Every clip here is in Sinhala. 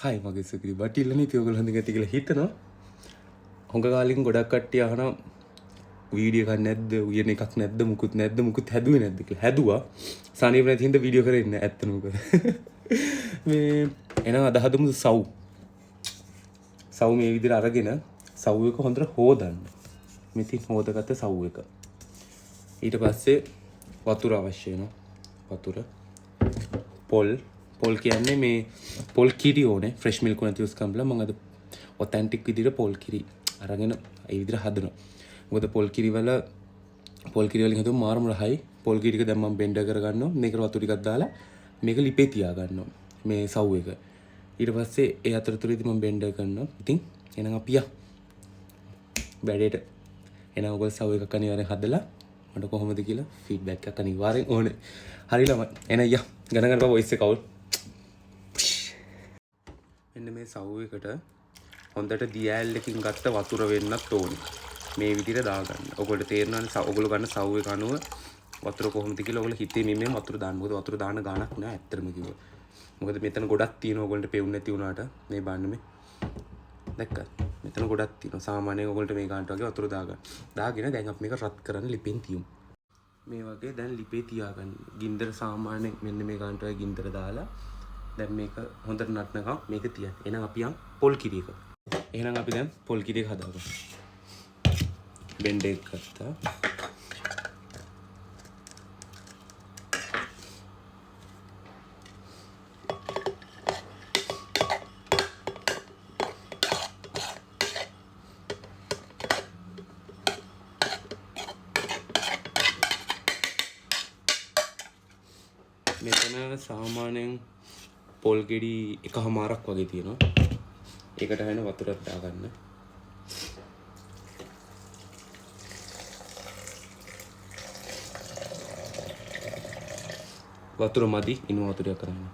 හයි මගේ සුපිරි බටිල්ලනේ ඉතින් ඔයගොල්ලෝ හඳින් ඇති කියලා හිතනවා. හොඟ කාලෙකින් ගොඩක් කට්ටිය අහනවා වීඩියෝ එකක් නැද්ද උයන එකක් නැද්ද මුකුත් හැදුවේ නැද්ද කියලා. හැදුවා. සනීප නැති හින්දා වීඩියෝ කරේ නැහැ ඇත්තම මොකද. මේ එනවා අද හදමු සව් මේ විදිහට අරගෙන සව් එක හොඳට හොදන්න. මෙතින් හොදගත්ත සව් එක. ඊට පස්සේ වතුර අවශ්‍ය වෙනවා. වතුර පොල් කියන්නේ මේ පොල් කිරි ඕනේ ෆ්‍රෙෂ් මිල්ක් නැති යූස් කරන්න බෑ. මම අද ඔතෙන්ටික් විදිහට පොල් කිරි අරගෙන ඒ විදිහට හදනවා. මොකද පොල් කිරි වලින් හදුවම මාරම රහයි. පොල් කිරි ටික දැන් මම බෙන්ඩර් කරගන්නවා. මේකට වතුර ටිකක් දාලා මේක ලිපේ තියා ගන්නවා. මේ සව් එක. ඊට පස්සේ ඒ අතරතුරේදී මම බෙන්ඩර් කරනවා. ඉතින් එහෙනම් අපි බැඩේට එහෙනම් ඔයගොල්ලෝ සව් එකක් අනිවාර්යෙන් හදලා මට කොහොමද කියලා ෆීඩ්බැක් එකක් අනිවාර්යෙන් ඕනේ. හරි ළමයි. එහෙනම් ගණන් ගන්න වොයිස් එක අවුල්. මෙන්න මේ සව් එකට හොඳට දියැලකින් ගත්ත වතුර වෙන්නත් ඕනේ. මේ විදිහට දාගන්න. ඔයගොල්ලෝ තේරෙනවනේ ඔයගොල්ලෝ ගන්න සව් එක අනුව වතුර කොහොමද කියලා ඔයගොල්ලෝ හිතේ මෙන්න වතුර දාන්න. මොකද වතුර දාන්න ගාණක් නෑ ඇත්තටම කිව්වොත්. මොකද මෙතන ගොඩක් තියෙනවා ඔයගොල්ලන්ට පෙවුන්නේ නැති වුණාට මේ බලන්න මේ. දැක්කද? මෙතන ගොඩක් තියෙනවා. සාමාන්‍යයෙන් ඔයගොල්ලන්ට මේ ගානට වගේ වතුර දාගන්න. දාගෙන දැන් අපි මේක රත් කරන්න ලිපෙන් තියමු. මේ වගේ දැන් ලිපේ තියාගන්න. ගින්දර සාමාන්‍යයෙන් මෙන්න මේ ගානට වගේ ගින්දර දාලා දැන් මේක හොඳට නටනකම් මේක තියන්න. එහෙනම් අපි පොල් කිරි එක. එහෙනම් අපි දැන් පොල් කිරි එක හදාගමු. බෙන්ඩ් එක ගත්තා. මෙතන සාමාන්‍යයෙන් පොල් ගෙඩි එකමාරක් වගේ තියෙනවා. ඒකට හැන වතුරක් දාගන්න. වතුර මදි ඉනු වතුරයක් කරන්න.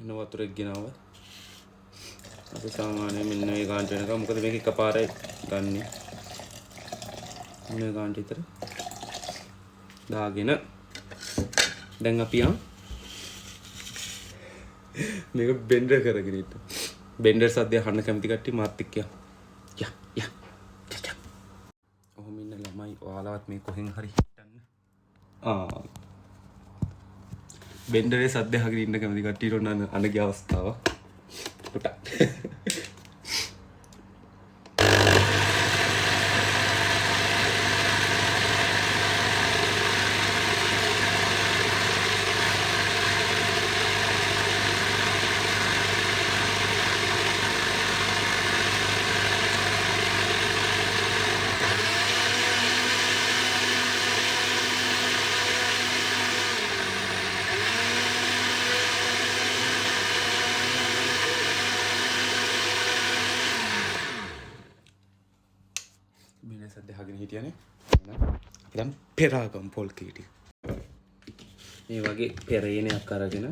ඉනු වතුරක් ගෙනාව. අපි සාමාන්‍යයෙන් මෙන්න මේ ගානට වෙනකම් මොකද මේක එකපාරයි ගන්නෙ. මේ ගානට විතර දාගෙන දැන් අපි මේක බෙන්ඩර් කරගෙන ඉන්න. බෙන්ඩර් සද්දය අහන්න කැමති කට්ටිය මාත් එක්ක යා. ඔහොම ඉන්න ළමයි ඔයාලවත් මේ කොහෙන් හරි හිටන්න. බෙන්ඩරේ සද්දය අහගෙන ඉන්න කැමති කට්ටියට ඔන්න අනගේ අවස්ථාව. පුටා. බිනේ සද්ද අහගෙන හිටියනේ. අපි දැන් පෙරාගමු පොල් කිරි ටික. මේ වගේ පෙරේනයක් අරගෙන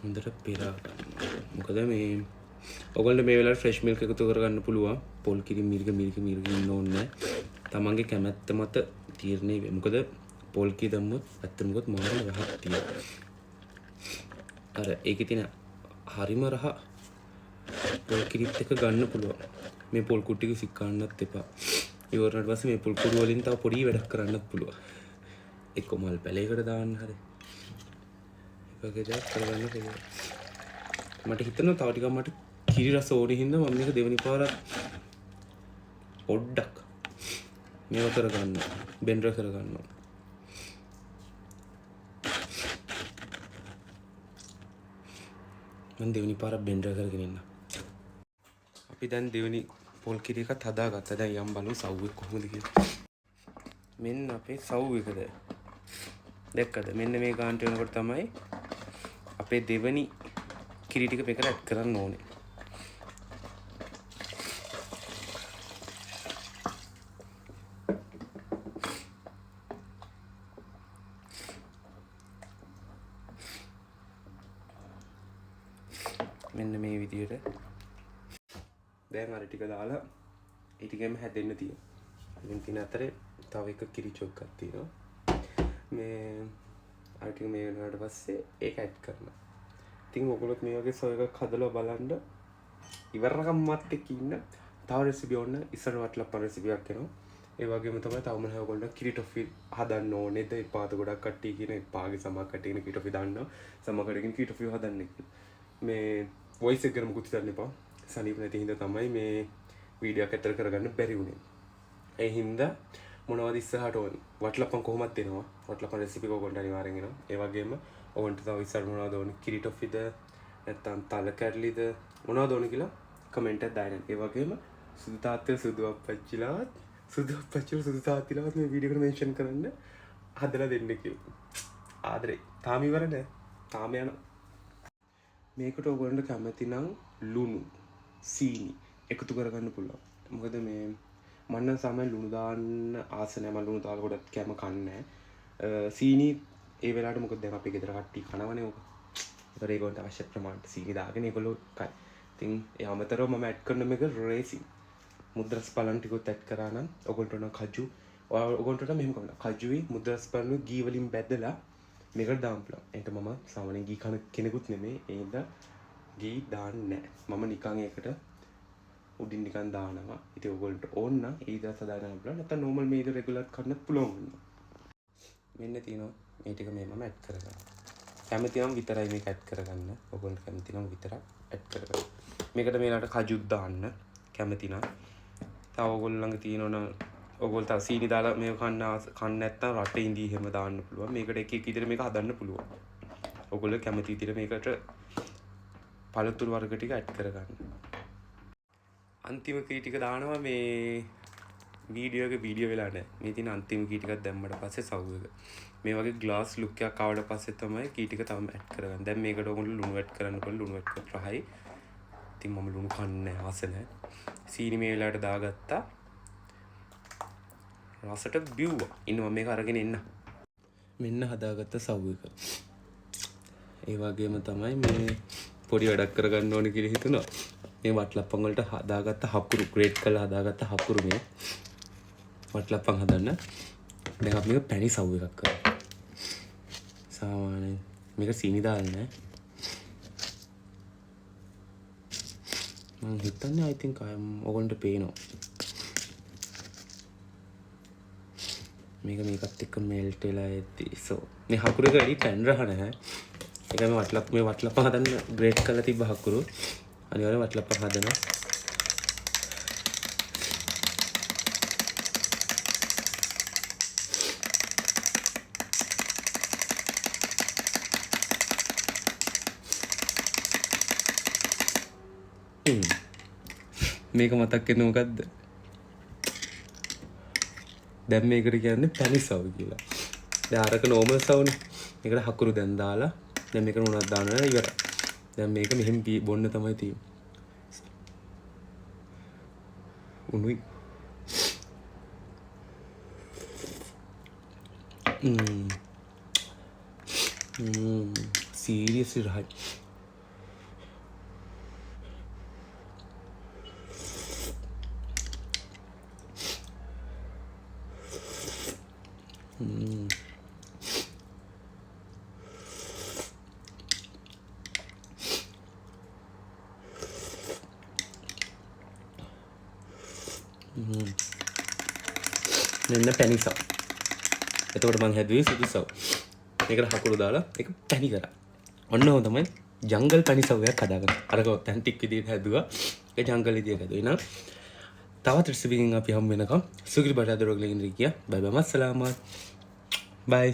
හොඳට පෙරා ගන්න. මොකද මේ ඔයගොල්ලෝ මේ වෙලාවට ෆ්‍රෙෂ් මිල්ක් එකතු කරගන්න පුළුවන්. පොල් කිරි මිරික ඉන්න ඕනේ නැහැ. තමන්ගේ කැමැත්ත මත තීරණය වෙයි. මොකද පොල් කිරි දැම්මොත් ඇත්තම මොකද මාරම රහක් තියෙනවා. අර ඒකේ තියෙන හරිම රහ පොල් කිරිත් එක ගන්න පුළුවන්. මේ පොල් කුට්ටි ටික සික්කන්නත් එපා. ඉවරනට පස්සේ මේ පොල් කුඩු වලින් තව පොඩි වැඩක් කරන්නත් පුළුවන්. එක්ක මල් පැලයකට දාන්න හරි. වගේ දෙයක් කරගන්න පුළුවන්. මට හිතෙනවා තව ටිකක් මට කිරි රස ඕනේ හින්දා මම මේක දෙවෙනි පාරක් පොඩ්ඩක් මේව කරගන්න බෙන්ඩර් කරගන්නවා. මම දෙවෙනි පාරක් බෙන්ඩර් කරගෙන ඉන්නවා. අපි දැන් දෙවෙනි පොල් කිරි එකත් හදාගත්තා. දැන් යම් බලමු සව් එක කොහොමද කියලා. මෙන්න අපේ සව් එකද. දැක්කද? මෙන්න මේ ගානට වෙනකොට තමයි අපේ දෙවෙනි කිරි ටික මේකට ඇඩ් කරන්න ඕනේ. මෙන්න මේ විදියට දැන් අර ටික දාලා ඒ ටිකෙම හැදෙන්න තියෙනවා. ඉතින් තින අතරේ තව එක කිරි චොක්කක් තියෙනවා. මේ අර ටික මේ වෙනාට පස්සේ ඒක ඇඩ් කරනවා. ඉතින් ඔයගොල්ලෝ මේ වගේ සොය එකක් හදලා බලන්න. ඉවරනකම් මත් එක්ක ඉන්න. තව රෙසිපි ඕන ඉස්සර වටලප්පන් රෙසිපියක් එනවා. ඒ වගේම තමයි තව මොනවා ඔයගොල්ලෝ කිරි ටොෆි හදන්න ඕනේද? එපාත ගොඩක් කට්ටිය කියන එපාගේ සමහර කට්ටිය කියන කිරි ටොෆි දාන්නවා. සමහර කට්ටිය කියන කිරි ටොෆි හදන්න කියලා. මේ වොයිස් එක ගන්න මුකුත් හිතන්න එපා. සනීප නැති හින්දා තමයි මේ වීඩියෝ එක ඇතර කරගන්න බැරි වුණේ. ඒ හින්දා මොනවද ඉස්සරහට ඕනේ? වටලප්පන් කොහොමද දෙනවා? වටලප්පන් රෙසිපි ඔයගොල්ලන්ට අනිවාර්යෙන් එනවා. ඒ වගේම ඔයගොල්ලන්ට තව ඉස්සරහ මොනවද ඕනේ? කිරි ටොෆිද නැත්නම් තල කැරලිද මොනවද ඕනේ කියලා කමෙන්ට් එකක් දාන්න. ඒ වගේම සුදු තාත්තේ සුදු අප්පච්චිලාත් සුදු අප්පච්චිලා සුදු තාත්තිලාත් මේ වීඩියෝ එකට මෙන්ෂන් කරන්න හදලා දෙන්න කියලා. ආදරේ. තාම ඉවර නෑ. තාම යන. මේකට ඔයගොල්ලන්ට කැමති නම් ලුණු, සීනි එකතු කරගන්න පුළුවන්. මොකද මේ මම නම් සාමාන්‍යයෙන් ලුණු දාන්න ආස නෑ. මම ලුණු දාලා ගොඩක් කැම කන්නේ නෑ. සීනි ඒ වෙලාවට මොකද දැන් අපේ ගෙදර කට්ටිය කනවනේ ඕක. ඒතර ඒගොල්ලන්ට අවශ්‍ය ප්‍රමාණයට සීනි දාගෙන ඒගොල්ලෝ කයි. ඉතින් ඒ අමතරව මම ඇඩ් කරන මේක රේසින් මුද්‍රස් පලන් ටිකත් ඇඩ් කරා නම් ඔයගොල්ලන්ට ඕන කජු ඔයගොල්ලන්ට මෙහෙම කරන්න. කජුයි මුද්‍රස් පලන් ගී වලින් බැදලා මේකට දාන්න පුළුවන්. ඒකට මම සාමාන්‍යයෙන් ගී කන කෙනෙකුත් නෙමෙයි. ඒ හින්දා ගී දාන්නේ නැහැ. මම නිකන් ඒකට උඩින් නිකන් දානවා. ඉතින් ඔයගොල්ලන්ට ඕන නම් ඒ විදිහට දාන්න පුළුවන්. නැත්නම් normal මේ විදිහට රෙගුලර් කරන්නත් පුළුවන් වෙනවා. මෙන්න තියෙනවා මේ ටික මේ මම ඇඩ් කරගන්නවා. කැමති නම් විතරයි මේක ඇඩ් කරගන්න. ඔයගොල්ලන්ට කැමති නම් විතරක් ඇඩ් කරගන්න. මේකට මේලාට කජුත් දාන්න කැමති නම්. තව ඔයගොල්ලෝ ළඟ තියෙනවනම් ඔයගොල්ලෝ තව සීනි දාලා මේක කන්න නැත්නම් රටේ ඉඳී හැම දාන්න පුළුවන්. මේකට එක එක විදිහට මේක හදන්න පුළුවන්. ඔයගොල්ලෝ කැමති විදිහට මේකට පළතුරු වර්ග ටික ඇඩ් කරගන්න. අන්තිම කී ටික දානවා මේ වීඩියෝ වෙලා නැහැ. මේ තියෙන අන්තිම කී ටිකක් දැම්මට පස්සේ සව් එක. මේ වගේ ග්ලාස් ලුක් එකක් ආවට පස්සේ තමයි කී ටික තවම ඇඩ් කරගන්න. දැන් මේකට ඔයගොල්ලෝ ලුණු ඇඩ් කරන්න පුළුවන්. ලුණු ඇඩ් කරලා රහයි. ඉතින් මම ලුණු කන්නේ නැහැ, ආස නැහැ. සීනි මේ වෙලාවට දාගත්තා. රසට බිව්වා. ඉන්න මම මේක අරගෙන එන්න. මෙන්න හදාගත්ත සව් එක. ඒ වගේම තමයි මේ පොඩි වැඩක් කරගන්න ඕනේ කියලා හිතුණා. මේ වටලප්පන් වලට හදාගත්ත හකුරු ග්‍රේට් කරලා හදාගත්ත හකුරු මේ වටලප්පන් හදන්න. දැන් අපි මේක පැණි සව් එකක් කරමු. සාමාන්‍යයෙන් මේක සීනි දාන්නේ නැහැ. මම හිතන්නේ I think ඔයගොල්ලන්ට පේනවා. මේකත් එක්ක මෙල්ට් වෙලා ඇති. සෝ මේ හකුරු එක වැඩි ටැන්ඩර් නැහැ. ඒක මේ වටලප්පන් හදන්න ග්‍රේට් කරලා තිබ්බ හකුරු. අනිවාර්යෙන් වටලප්පන් හදනවා. මේක මතක් වෙන්නේ මොකද්ද? දැන් මේකට කියන්නේ පැණි සව් කියලා. දැන් අරක normal සව්නේ. මේකට හකුරු දැන් දාලා දැන් මේකට මොනවද දාන්න ඉවරයි. දැන් මේක මෙහෙම බොන්න තමයි තියෙන්නේ. උණුයි. Seriously right. මෙන්න පැණි සව්. එතකොට මම හැදුවේ සුදු සව්. මේකට හකුරු දාලා ඒක පැණි කරා. ඔන්න ඔහොම තමයි ජංගල් පැණි සව් එකක් හදාගන්න. අරක ඔතෙන්ටික් විදිහට හැදුවා. ඒ ජංගල් විදිහට හැදුවා. එහෙනම් තවත් රෙසිපි එකකින් අපි හම් වෙනකම් සුගිරි බටා දරෝගලින් ඉඳී කියා. බයි බයි මස්සලාමත්. බයි.